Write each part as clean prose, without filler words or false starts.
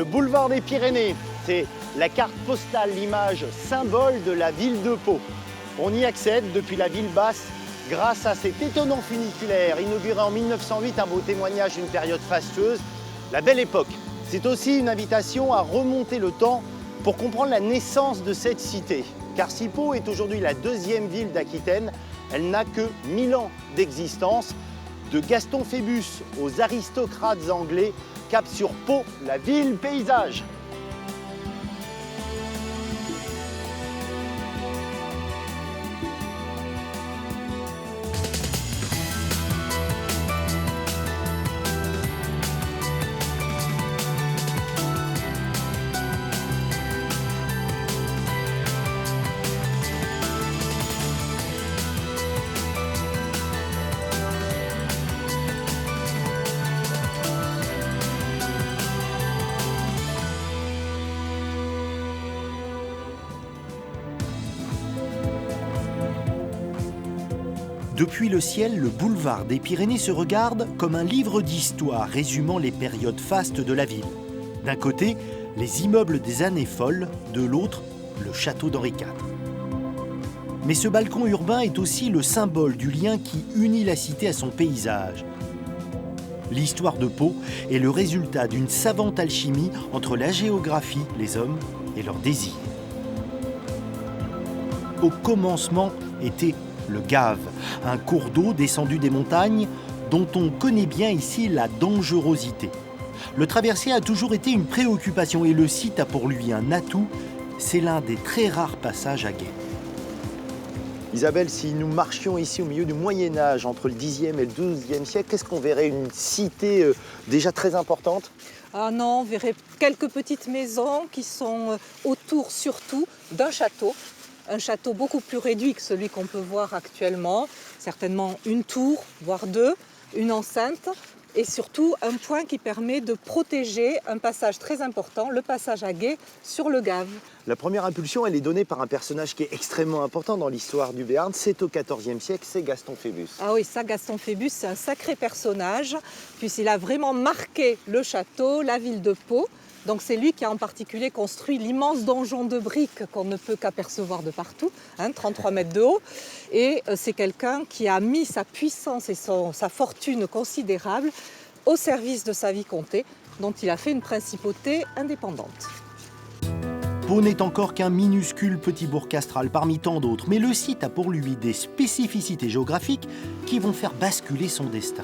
Le boulevard des Pyrénées, c'est la carte postale, l'image symbole de la ville de Pau. On y accède depuis la ville basse grâce à cet étonnant funiculaire inauguré en 1908, un beau témoignage d'une période fastueuse, la Belle Époque. C'est aussi une invitation à remonter le temps pour comprendre la naissance de cette cité. Car si Pau est aujourd'hui la deuxième ville d'Aquitaine, elle n'a que 1000 ans d'existence. De Gaston Phébus aux aristocrates anglais, cap sur Pau, la ville paysage. Depuis le ciel, le boulevard des Pyrénées se regarde comme un livre d'histoire résumant les périodes fastes de la ville. D'un côté, les immeubles des années folles, de l'autre, le château d'Henri IV. Mais ce balcon urbain est aussi le symbole du lien qui unit la cité à son paysage. L'histoire de Pau est le résultat d'une savante alchimie entre la géographie, les hommes et leurs désirs. Au commencement était le Gave, un cours d'eau descendu des montagnes dont on connaît bien ici la dangerosité. Le traverser a toujours été une préoccupation et le site a pour lui un atout, c'est l'un des très rares passages à gué. Isabelle, si nous marchions ici au milieu du Moyen-Âge, entre le Xe et le XIIe siècle, qu'est-ce qu'on verrait? Une cité déjà très importante? Ah non, on verrait quelques petites maisons qui sont autour surtout d'un château. Un château beaucoup plus réduit que celui qu'on peut voir actuellement, certainement une tour, voire deux, une enceinte et surtout un point qui permet de protéger un passage très important, le passage à gué sur le Gave. La première impulsion, elle est donnée par un personnage qui est extrêmement important dans l'histoire du Béarn, c'est au XIVe siècle, c'est Gaston Phébus. Ah oui, ça, Gaston Phébus, c'est un sacré personnage, puisqu'il a vraiment marqué le château, la ville de Pau. Donc c'est lui qui a en particulier construit l'immense donjon de briques qu'on ne peut qu'apercevoir de partout, 33 mètres de haut. Et c'est quelqu'un qui a mis sa puissance et sa fortune considérable au service de sa vicomté, dont il a fait une principauté indépendante. Pau n'est encore qu'un minuscule petit bourg castral parmi tant d'autres, mais le site a pour lui des spécificités géographiques qui vont faire basculer son destin.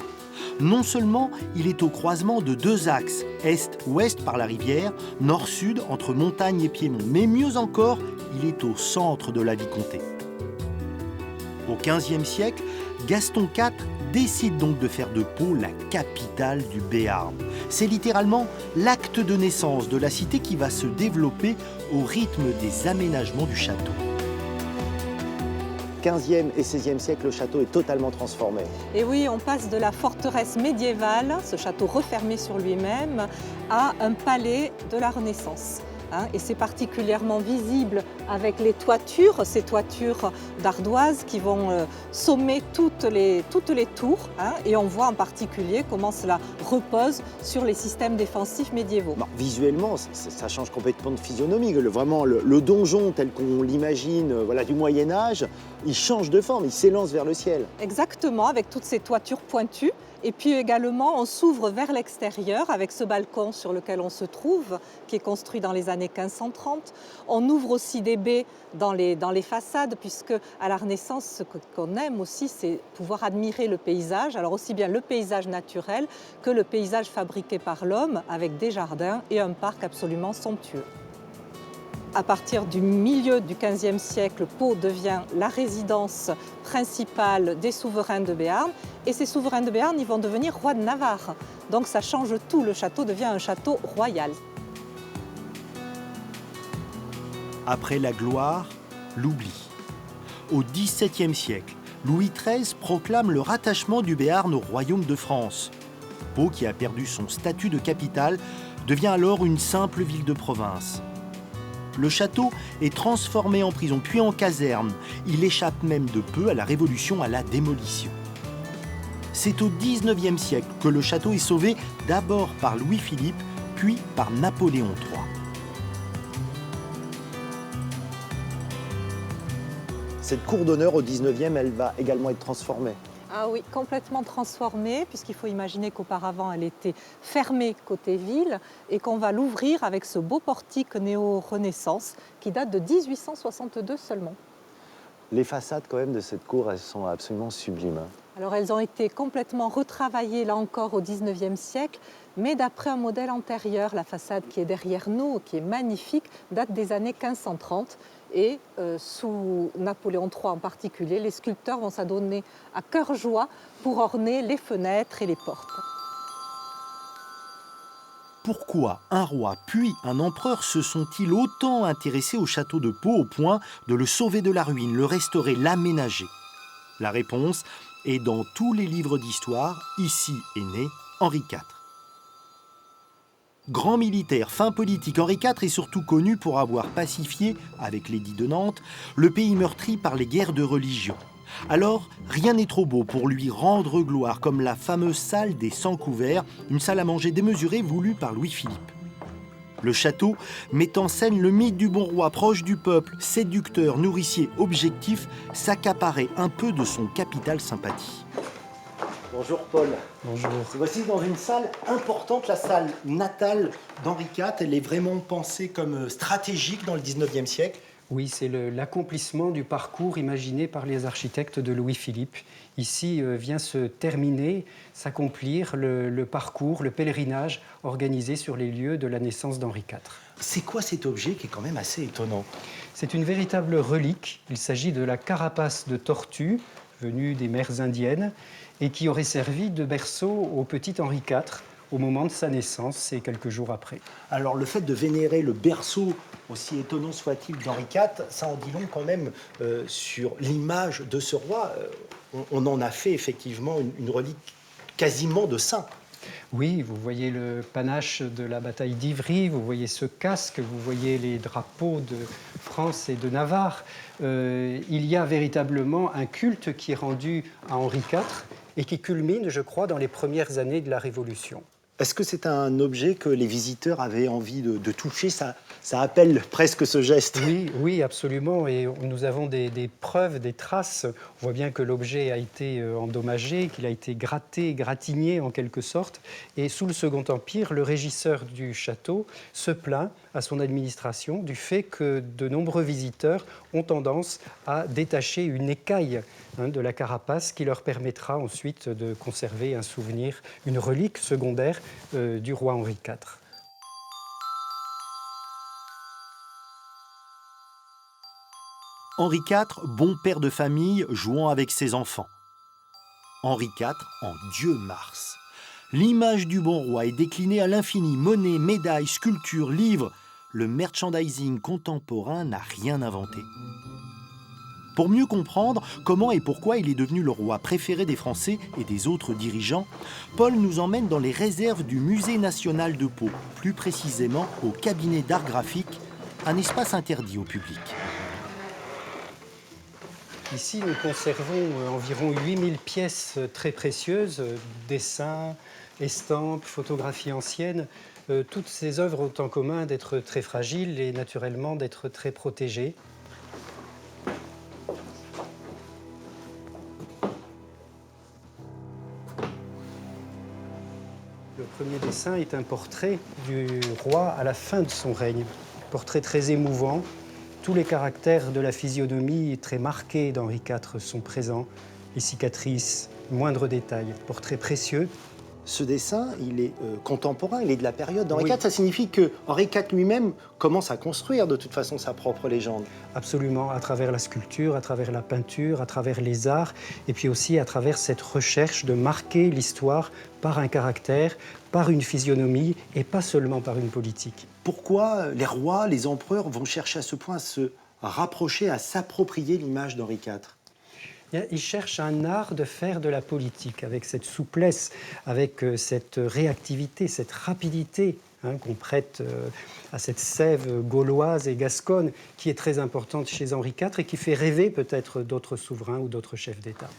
Non seulement il est au croisement de deux axes, est-ouest par la rivière, nord-sud entre montagne et piémont, mais mieux encore, il est au centre de la vicomté. Au XVe siècle, Gaston IV décide donc de faire de Pau la capitale du Béarn. C'est littéralement l'acte de naissance de la cité qui va se développer au rythme des aménagements du château. 15e et 16e siècle, le château est totalement transformé. Et oui, on passe de la forteresse médiévale, ce château refermé sur lui-même, à un palais de la Renaissance. Et c'est particulièrement visible avec les toitures, ces toitures d'ardoise qui vont sommer toutes les tours. Et on voit en particulier comment cela repose sur les systèmes défensifs médiévaux. Bon, visuellement, ça change complètement de physionomie. Vraiment, le donjon tel qu'on l'imagine du Moyen-Âge, il change de forme, il s'élance vers le ciel. Exactement, avec toutes ces toitures pointues. Et puis également, on s'ouvre vers l'extérieur avec ce balcon sur lequel on se trouve, qui est construit dans les années 1530. On ouvre aussi des baies dans les façades, puisque à la Renaissance, ce qu'on aime aussi, c'est pouvoir admirer le paysage. Alors aussi bien le paysage naturel que le paysage fabriqué par l'homme, avec des jardins et un parc absolument somptueux. À partir du milieu du XVe siècle, Pau devient la résidence principale des souverains de Béarn. Et ces souverains de Béarn, ils vont devenir rois de Navarre. Donc ça change tout, le château devient un château royal. Après la gloire, l'oubli. Au XVIIe siècle, Louis XIII proclame le rattachement du Béarn au royaume de France. Pau, qui a perdu son statut de capitale, devient alors une simple ville de province. Le château est transformé en prison, puis en caserne. Il échappe même de peu à la Révolution, à la démolition. C'est au XIXe siècle que le château est sauvé d'abord par Louis-Philippe, puis par Napoléon III. Cette cour d'honneur au 19e, elle va également être transformée. Ah oui, complètement transformée, puisqu'il faut imaginer qu'auparavant elle était fermée côté ville et qu'on va l'ouvrir avec ce beau portique néo-renaissance qui date de 1862 seulement. Les façades quand même de cette cour, elles sont absolument sublimes. Alors elles ont été complètement retravaillées là encore au 19e siècle, mais d'après un modèle antérieur. La façade qui est derrière nous, qui est magnifique, date des années 1530. Et sous Napoléon III en particulier, les sculpteurs vont s'adonner à cœur joie pour orner les fenêtres et les portes. Pourquoi un roi puis un empereur se sont-ils autant intéressés au château de Pau au point de le sauver de la ruine, le restaurer, l'aménager? La réponse est dans tous les livres d'histoire. Ici est né Henri IV. Grand militaire, fin politique, Henri IV est surtout connu pour avoir pacifié, avec l'édit de Nantes, le pays meurtri par les guerres de religion. Alors, rien n'est trop beau pour lui rendre gloire, comme la fameuse salle des 100 couverts, une salle à manger démesurée voulue par Louis-Philippe. Le château met en scène le mythe du bon roi, proche du peuple, séducteur, nourricier, objectif, s'accaparer un peu de son capital sympathie. Bonjour Paul. Bonjour. Voici dans une salle importante, la salle natale d'Henri IV. Elle est vraiment pensée comme stratégique dans le 19e siècle. Oui, c'est l'accomplissement du parcours imaginé par les architectes de Louis-Philippe. Ici vient se terminer, s'accomplir le parcours, le pèlerinage organisé sur les lieux de la naissance d'Henri IV. C'est quoi cet objet qui est quand même assez étonnant? C'est une véritable relique. Il s'agit de la carapace de tortue venue des mers indiennes et qui aurait servi de berceau au petit Henri IV au moment de sa naissance et quelques jours après. Alors le fait de vénérer le berceau, aussi étonnant soit-il, d'Henri IV, ça en dit long quand même sur l'image de ce roi. On en a fait effectivement une relique quasiment de saint. Oui, vous voyez le panache de la bataille d'Ivry, vous voyez ce casque, vous voyez les drapeaux de France et de Navarre. Il y a véritablement un culte qui est rendu à Henri IV et qui culmine, je crois, dans les premières années de la Révolution. Est-ce que c'est un objet que les visiteurs avaient envie de toucher? Ça appelle presque ce geste. Oui, absolument. Et nous avons des preuves, des traces. On voit bien que l'objet a été endommagé, qu'il a été gratté, gratigné en quelque sorte. Et sous le Second Empire, le régisseur du château se plaint à son administration du fait que de nombreux visiteurs ont tendance à détacher une écaille de la carapace qui leur permettra ensuite de conserver un souvenir, une relique secondaire du roi Henri IV. Henri IV, bon père de famille, jouant avec ses enfants. Henri IV en Dieu Mars. L'image du bon roi est déclinée à l'infini. Monnaies, médailles, sculptures, livres. Le merchandising contemporain n'a rien inventé. Pour mieux comprendre comment et pourquoi il est devenu le roi préféré des Français et des autres dirigeants, Paul nous emmène dans les réserves du Musée national de Pau, plus précisément au cabinet d'art graphique, un espace interdit au public. Ici, nous conservons environ 8000 pièces très précieuses, dessins, estampes, photographies anciennes. Toutes ces œuvres ont en commun d'être très fragiles et naturellement d'être très protégées. Le premier dessin est un portrait du roi à la fin de son règne. Portrait très émouvant. Tous les caractères de la physionomie très marqués d'Henri IV sont présents. Les cicatrices, moindres détails. Portrait précieux. Ce dessin, il est contemporain, il est de la période d'Henri Oui. IV. Ça signifie que Henri IV lui-même commence à construire de toute façon sa propre légende. Absolument, à travers la sculpture, à travers la peinture, à travers les arts, et puis aussi à travers cette recherche de marquer l'histoire par un caractère, par une physionomie, et pas seulement par une politique. Pourquoi les rois, les empereurs vont chercher à ce point à se rapprocher, à s'approprier l'image d'Henri IV? Ils cherchent un art de faire de la politique, avec cette souplesse, avec cette réactivité, cette rapidité qu'on prête à cette sève gauloise et gasconne qui est très importante chez Henri IV et qui fait rêver peut-être d'autres souverains ou d'autres chefs d'État.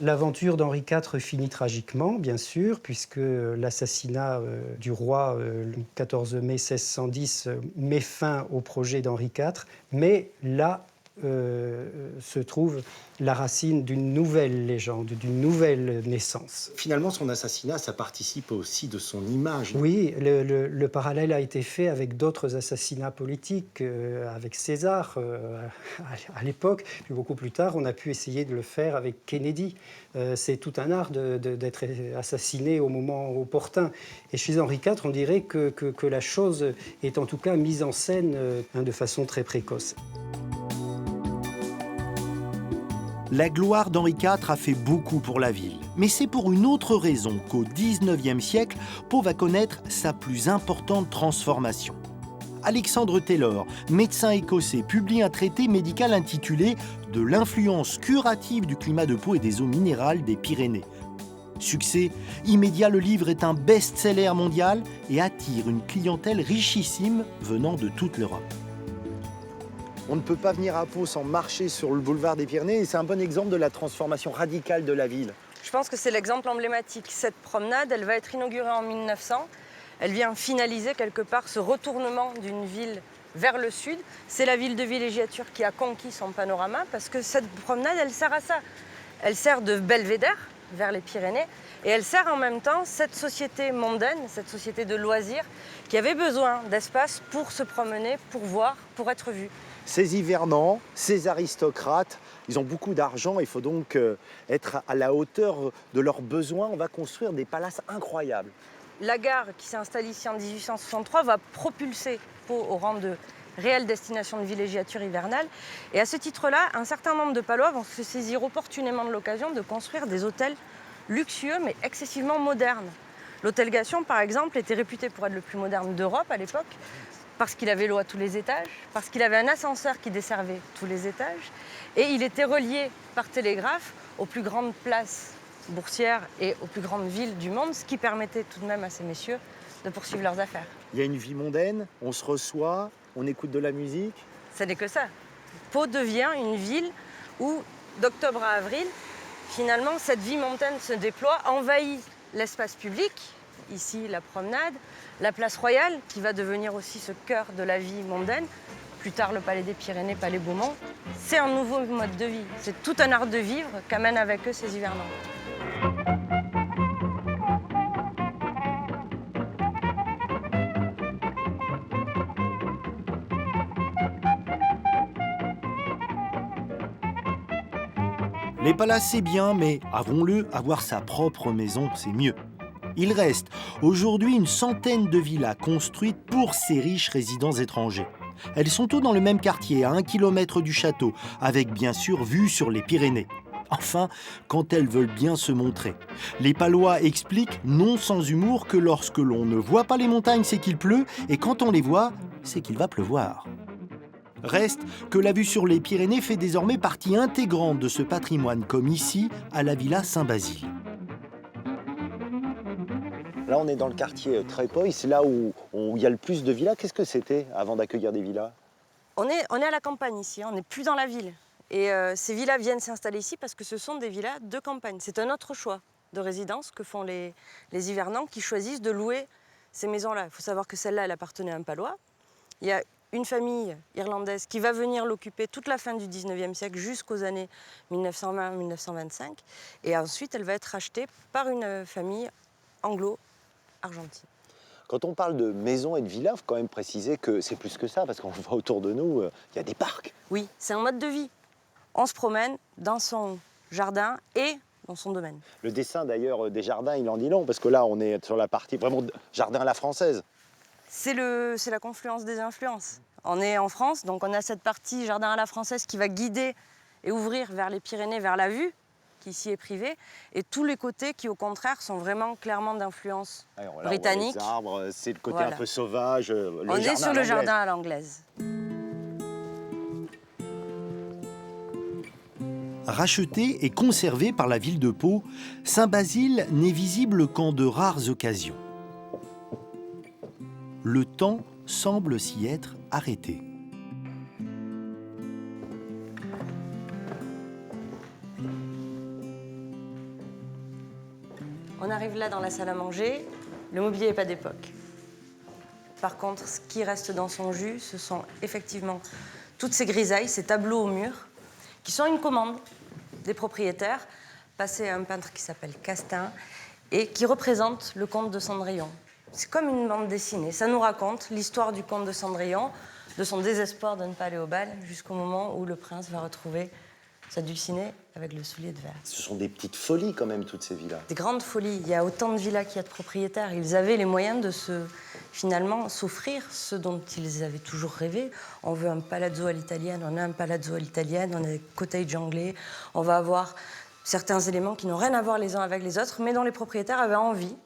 L'aventure d'Henri IV finit tragiquement, bien sûr, puisque l'assassinat du roi le 14 mai 1610 met fin au projet d'Henri IV. Mais là se trouve la racine d'une nouvelle légende, d'une nouvelle naissance. Finalement, son assassinat, ça participe aussi de son image. Oui, le parallèle a été fait avec d'autres assassinats politiques, avec César à l'époque, puis beaucoup plus tard, on a pu essayer de le faire avec Kennedy. C'est tout un art d'être assassiné au moment opportun. Et chez Henri IV, on dirait que la chose est en tout cas mise en scène de façon très précoce. La gloire d'Henri IV a fait beaucoup pour la ville. Mais c'est pour une autre raison qu'au XIXe siècle, Pau va connaître sa plus importante transformation. Alexandre Taylor, médecin écossais, publie un traité médical intitulé « De l'influence curative du climat de Pau et des eaux minérales des Pyrénées ». Succès immédiat, le livre est un best-seller mondial et attire une clientèle richissime venant de toute l'Europe. On ne peut pas venir à Pau sans marcher sur le boulevard des Pyrénées et c'est un bon exemple de la transformation radicale de la ville. Je pense que c'est l'exemple emblématique. Cette promenade, elle va être inaugurée en 1900. Elle vient finaliser quelque part ce retournement d'une ville vers le sud. C'est la ville de villégiature qui a conquis son panorama parce que cette promenade, elle sert à ça. Elle sert de belvédère vers les Pyrénées et elle sert en même temps cette société mondaine, cette société de loisirs qui avait besoin d'espace pour se promener, pour voir, pour être vue. Ces hivernants, ces aristocrates, ils ont beaucoup d'argent, il faut donc être à la hauteur de leurs besoins. On va construire des palaces incroyables. La gare qui s'installe ici en 1863 va propulser Pau au rang de réelle destination de villégiature hivernale. Et à ce titre-là, un certain nombre de Palois vont se saisir opportunément de l'occasion de construire des hôtels luxueux mais excessivement modernes. L'hôtel Gation, par exemple, était réputé pour être le plus moderne d'Europe à l'époque, parce qu'il avait l'eau à tous les étages, parce qu'il avait un ascenseur qui desservait tous les étages, et il était relié par télégraphe aux plus grandes places boursières et aux plus grandes villes du monde, ce qui permettait tout de même à ces messieurs de poursuivre leurs affaires. Il y a une vie mondaine, on se reçoit, on écoute de la musique. Ce n'est que ça. Pau devient une ville où, d'octobre à avril, finalement, cette vie mondaine se déploie, envahit l'espace public, ici la promenade, la place Royale, qui va devenir aussi ce cœur de la vie mondaine, plus tard le Palais des Pyrénées, Palais Beaumont. C'est un nouveau mode de vie, c'est tout un art de vivre qu'amènent avec eux ces hivernants. Les palaces, c'est bien, mais avouons-le, avoir sa propre maison, c'est mieux. Il reste aujourd'hui une centaine de villas construites pour ces riches résidents étrangers. Elles sont toutes dans le même quartier, à 1 kilomètre du château, avec bien sûr vue sur les Pyrénées. Enfin, quand elles veulent bien se montrer. Les Palois expliquent, non sans humour, que lorsque l'on ne voit pas les montagnes, c'est qu'il pleut, et quand on les voit, c'est qu'il va pleuvoir. Reste que la vue sur les Pyrénées fait désormais partie intégrante de ce patrimoine, comme ici, à la Villa Saint-Basile. Là, on est dans le quartier Trépoy, c'est là où il y a le plus de villas. Qu'est-ce que c'était avant d'accueillir des villas? On est à la campagne ici, on n'est plus dans la ville. Et ces villas viennent s'installer ici parce que ce sont des villas de campagne. C'est un autre choix de résidence que font les hivernants qui choisissent de louer ces maisons-là. Il faut savoir que celle-là, elle appartenait à un Palois. Il y a une famille irlandaise qui va venir l'occuper toute la fin du 19e siècle jusqu'aux années 1920-1925. Et ensuite, elle va être rachetée par une famille anglo-argentine. Quand on parle de maisons et de villas, il faut quand même préciser que c'est plus que ça, parce qu'on voit autour de nous, il y a des parcs. Oui, c'est un mode de vie. On se promène dans son jardin et dans son domaine. Le dessin d'ailleurs des jardins, il en dit long, parce que là, on est sur la partie vraiment jardin à la française. C'est la confluence des influences. On est en France, donc on a cette partie jardin à la française qui va guider et ouvrir vers les Pyrénées, vers la vue, qui ici est privée, et tous les côtés qui, au contraire, sont vraiment clairement d'influence britannique. Les arbres, c'est le côté Voilà. un peu sauvage. On est sur le jardin à l'anglaise. Racheté et conservé par la ville de Pau, Saint-Basile n'est visible qu'en de rares occasions. Le temps semble s'y être arrêté. On arrive là dans la salle à manger, le mobilier n'est pas d'époque. Par contre, ce qui reste dans son jus, ce sont effectivement toutes ces grisailles, ces tableaux au mur, qui sont une commande des propriétaires, passés à un peintre qui s'appelle Castin, et qui représente le comte de Cendrillon. C'est comme une bande dessinée. Ça nous raconte l'histoire du comte de Cendrillon, de son désespoir de ne pas aller au bal, jusqu'au moment où le prince va retrouver sa dulcinée avec le soulier de verre. Ce sont des petites folies quand même, toutes ces villas. Des grandes folies. Il y a autant de villas qu'il y a de propriétaires. Ils avaient les moyens de finalement s'offrir ce dont ils avaient toujours rêvé. On veut un palazzo à l'italienne, on a un palazzo à l'italienne, on a des cottages anglais, on va avoir certains éléments qui n'ont rien à voir les uns avec les autres, mais dont les propriétaires avaient envie.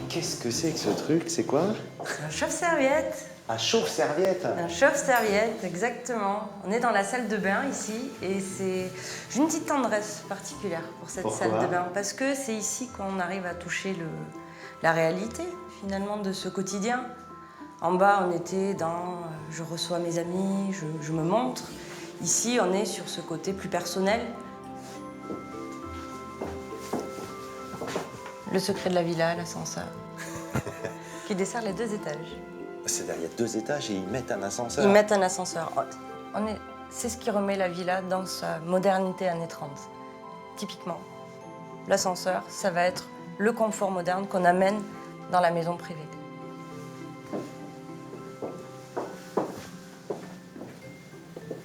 Qu'est-ce que c'est que ce truc? C'est quoi? C'est un chauffe-serviette. Un chauffe-serviette. Un chauffe-serviette, exactement. On est dans la salle de bain ici et j'ai une petite tendresse particulière pour cette Pourquoi? salle de bain parce que c'est ici qu'on arrive à toucher la réalité finalement de ce quotidien. En bas, on était dans je reçois mes amis, je me montre. Ici, on est sur ce côté plus personnel. Le secret de la villa, l'ascenseur, qui dessert les 2 étages. C'est-à-dire, il y a 2 étages et ils mettent un ascenseur. Ils mettent un ascenseur. C'est ce qui remet la villa dans sa modernité années 30. Typiquement, l'ascenseur, ça va être le confort moderne qu'on amène dans la maison privée.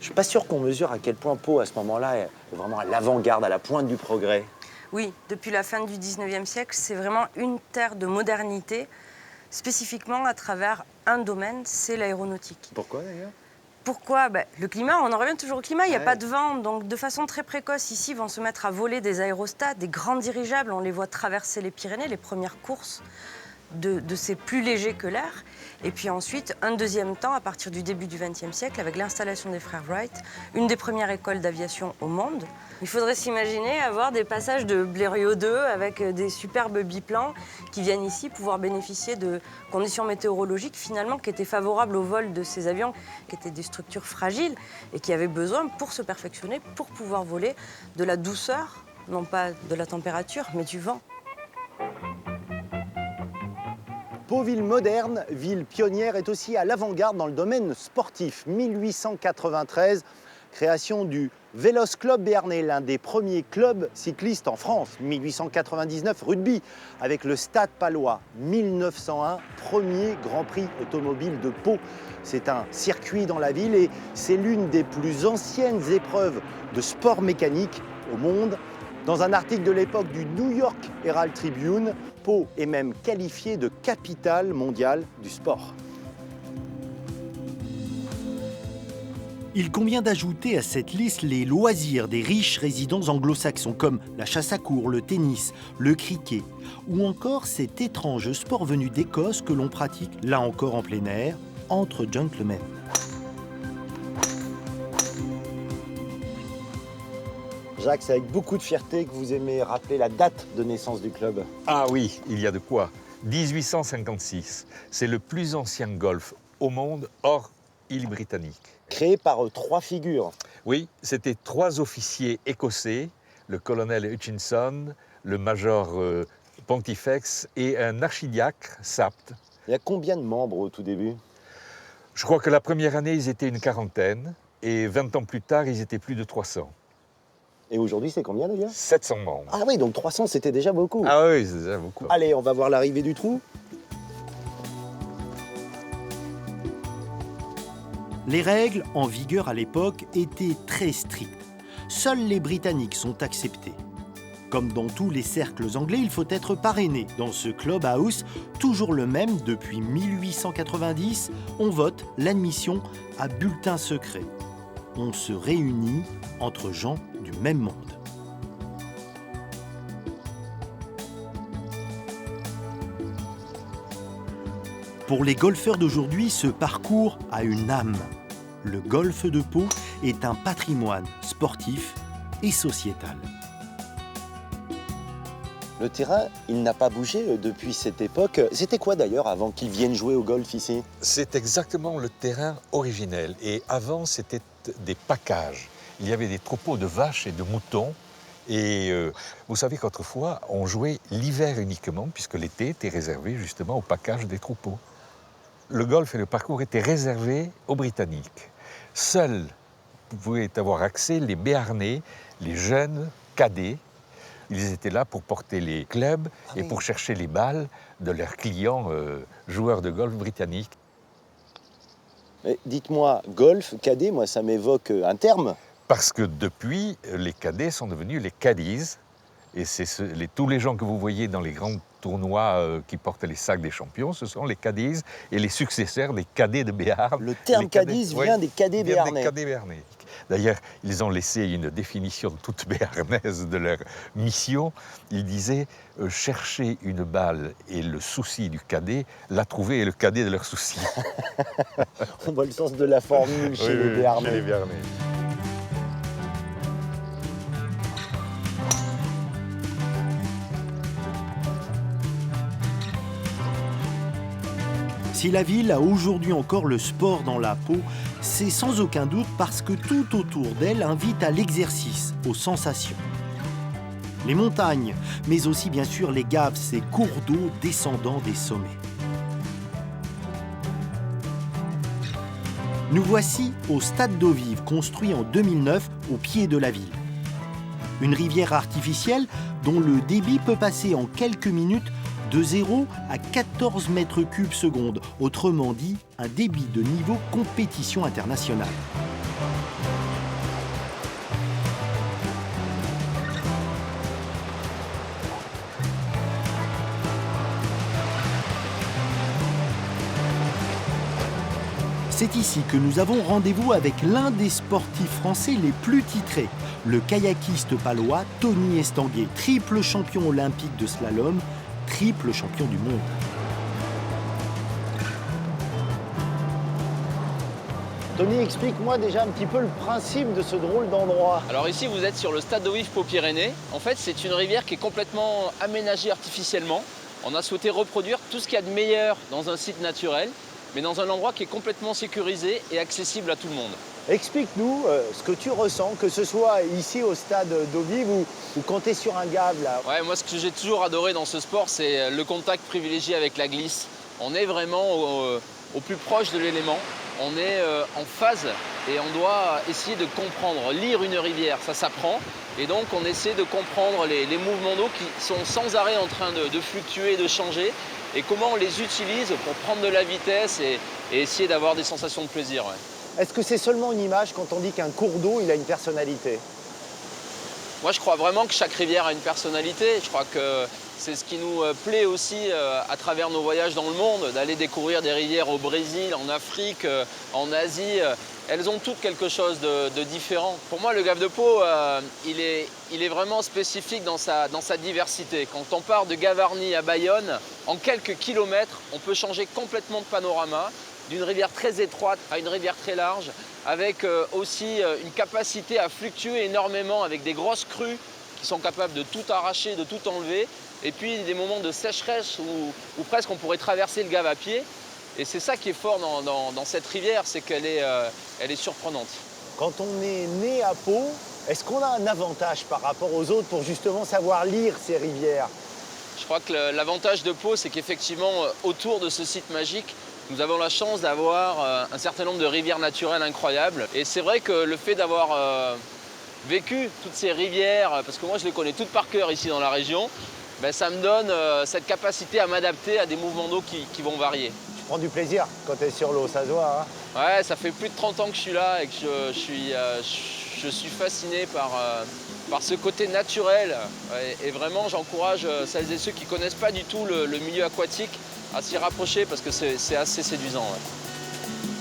Je suis pas sûr qu'on mesure à quel point Pau, à ce moment-là, est vraiment à l'avant-garde, à la pointe du progrès. Oui, depuis la fin du 19e siècle, c'est vraiment une terre de modernité, spécifiquement à travers un domaine, c'est l'aéronautique. Pourquoi d'ailleurs? Pourquoi? Le climat, on en revient toujours au climat, il n'y a pas de vent, donc de façon très précoce, ici, vont se mettre à voler des aérostats, des grands dirigeables, on les voit traverser les Pyrénées, les premières courses de ces plus légers que l'air. Et puis ensuite, un deuxième temps, à partir du début du XXe siècle, avec l'installation des frères Wright, une des premières écoles d'aviation au monde. Il faudrait s'imaginer avoir des passages de Blériot 2 avec des superbes biplans qui viennent ici pouvoir bénéficier de conditions météorologiques finalement qui étaient favorables au vol de ces avions, qui étaient des structures fragiles et qui avaient besoin, pour se perfectionner, pour pouvoir voler, de la douceur, non pas de la température, mais du vent. Pau, ville moderne, ville pionnière, est aussi à l'avant-garde dans le domaine sportif. 1893, création du Vélos Club Béarnais, l'un des premiers clubs cyclistes en France. 1899, rugby, avec le Stade Palois. 1901, premier Grand Prix automobile de Pau. C'est un circuit dans la ville et c'est l'une des plus anciennes épreuves de sport mécanique au monde. Dans un article de l'époque du New York Herald Tribune, Pau est même qualifiée de capitale mondiale du sport. Il convient d'ajouter à cette liste les loisirs des riches résidents anglo-saxons comme la chasse à courre, le tennis, le cricket ou encore cet étrange sport venu d'Écosse que l'on pratique, là encore en plein air, entre gentlemen. Jacques, c'est avec beaucoup de fierté que vous aimez rappeler la date de naissance du club. Ah oui, il y a de quoi. 1856, c'est le plus ancien golf au monde hors île britannique. Créé par 3 figures. Oui, c'était 3 officiers écossais, le colonel Hutchinson, le major Pontifex et un archidiacre, Sapt. Il y a combien de membres au tout début? Je crois que la première année, ils étaient une quarantaine et 20 ans plus tard, ils étaient plus de 300. Et aujourd'hui, c'est combien d'ailleurs? 700 membres. Ah oui, donc 300, c'était déjà beaucoup. Ah oui, c'est déjà beaucoup. Allez, on va voir l'arrivée du trou. Les règles en vigueur à l'époque étaient très strictes. Seuls les Britanniques sont acceptés. Comme dans tous les cercles anglais, il faut être parrainé. Dans ce clubhouse, toujours le même depuis 1890, on vote l'admission à bulletin secret. On se réunit entre gens du même monde. Pour les golfeurs d'aujourd'hui, ce parcours a une âme. Le golfe de Pau est un patrimoine sportif et sociétal. Le terrain, il n'a pas bougé depuis cette époque. C'était quoi d'ailleurs avant qu'ils viennent jouer au golf ici? C'est exactement le terrain originel. Et avant, c'était des packages. Il y avait des troupeaux de vaches et de moutons. Et vous savez qu'autrefois, on jouait l'hiver uniquement, puisque l'été était réservé justement au package des troupeaux. Le golf et le parcours étaient réservés aux Britanniques. Seuls pouvaient avoir accès les Béarnais, les jeunes cadets. Ils étaient là pour porter les clubs et pour chercher les balles de leurs clients joueurs de golf britanniques. Dites-moi, golf, cadet, moi ça m'évoque un terme. Parce que depuis, les cadets sont devenus les caddies. Et c'est tous les gens que vous voyez dans les grands tournois qui portent les sacs des champions, ce sont les caddies et les successeurs des cadets de Béarn. Le terme caddies vient des cadets béarnais. Des cadets béarnais. D'ailleurs, ils ont laissé une définition toute béarnaise de leur mission. Ils disaient chercher une balle et le souci du cadet, la trouver est le cadet de leur souci. On voit le sens de la formule chez les Béarnais. Chez les Béarnais. Si la ville a aujourd'hui encore le sport dans la peau, c'est sans aucun doute parce que tout autour d'elle invite à l'exercice, aux sensations. Les montagnes, mais aussi bien sûr les gaves, ces cours d'eau descendant des sommets. Nous voici au stade d'eau vive, construit en 2009 au pied de la ville. Une rivière artificielle dont le débit peut passer en quelques minutes de 0 à 14 mètres cubes seconde, autrement dit, un débit de niveau compétition internationale. C'est ici que nous avons rendez-vous avec l'un des sportifs français les plus titrés, le kayakiste palois Tony Estanguet, triple champion olympique de slalom, triple champion du monde. Tony, explique-moi déjà un petit peu le principe de ce drôle d'endroit. Alors ici, vous êtes sur le stade d'eau vive Pau-Pyrénées. En fait, c'est une rivière qui est complètement aménagée artificiellement. On a souhaité reproduire tout ce qu'il y a de meilleur dans un site naturel, mais dans un endroit qui est complètement sécurisé et accessible à tout le monde. Explique-nous ce que tu ressens, que ce soit ici au stade d'eau vive ou quand tu es sur un gave là. Ouais, moi, ce que j'ai toujours adoré dans ce sport, c'est le contact privilégié avec la glisse. On est vraiment au plus proche de l'élément. On est en phase et on doit essayer de comprendre. Lire une rivière, ça s'apprend. Et donc, on essaie de comprendre les mouvements d'eau qui sont sans arrêt en train de fluctuer, de changer. Et comment on les utilise pour prendre de la vitesse et essayer d'avoir des sensations de plaisir. Ouais. Est-ce que c'est seulement une image quand on dit qu'un cours d'eau, il a une personnalité? Moi, je crois vraiment que chaque rivière a une personnalité. Je crois que c'est ce qui nous plaît aussi à travers nos voyages dans le monde, d'aller découvrir des rivières au Brésil, en Afrique, en Asie. Elles ont toutes quelque chose de différent. Pour moi, le Gave de Pau, il est vraiment spécifique dans sa diversité. Quand on part de Gavarnie à Bayonne, en quelques kilomètres, on peut changer complètement de panorama, d'une rivière très étroite à une rivière très large, avec aussi une capacité à fluctuer énormément avec des grosses crues qui sont capables de tout arracher, de tout enlever, et puis des moments de sécheresse où presque on pourrait traverser le Gave à pied. Et c'est ça qui est fort dans cette rivière, c'est qu'elle est surprenante. Quand on est né à Pau, est-ce qu'on a un avantage par rapport aux autres pour justement savoir lire ces rivières? Je crois que l'avantage de Pau, c'est qu'effectivement, autour de ce site magique, nous avons la chance d'avoir un certain nombre de rivières naturelles incroyables. Et c'est vrai que le fait d'avoir vécu toutes ces rivières, parce que moi je les connais toutes par cœur ici dans la région, ben, ça me donne cette capacité à m'adapter à des mouvements d'eau qui vont varier. Tu prends du plaisir quand tu es sur l'eau, ça se voit. Hein? Ouais, ça fait plus de 30 ans que je suis là et que je suis fasciné par ce côté naturel. Et vraiment, j'encourage celles et ceux qui ne connaissent pas du tout le milieu aquatique à s'y rapprocher parce que c'est assez séduisant. Ouais.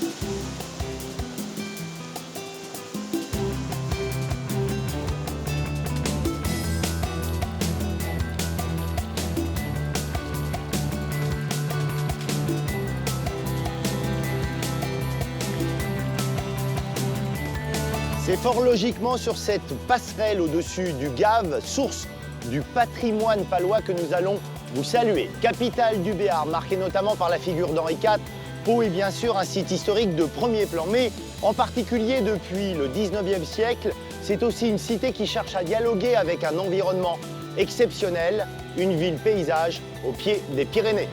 C'est fort logiquement sur cette passerelle au-dessus du Gave, source du patrimoine palois que nous allons vous saluer. Capitale du Béarn, marquée notamment par la figure d'Henri IV, Pau est bien sûr un site historique de premier plan, mais en particulier depuis le 19e siècle, c'est aussi une cité qui cherche à dialoguer avec un environnement exceptionnel, une ville paysage au pied des Pyrénées.